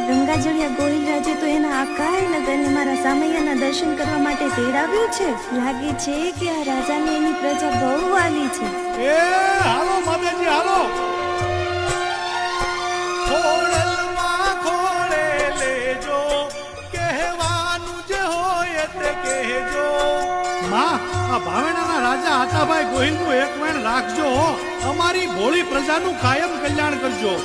ગંગાજળિયા ગોહિલ રાજે તો એના આકાય નગરને મારા સામૈયાના દર્શન કરવા માટે તેડાવ્યું છે. લાગે છે કે આ રાજાને એની પ્રજા બહુ વાલી છે. એ હાલો માતાજી હાલો. ખોડલમાં ખોડે લેજો, કહેવાનું જે હોય તે કહેજો. માં, આ ભાવેણાના રાજા આતાભાઈ ગોહિલનું એક વેણ રાખજો. અમારી ભોળી પ્રજાનું કાયમ કલ્યાણ કરજો.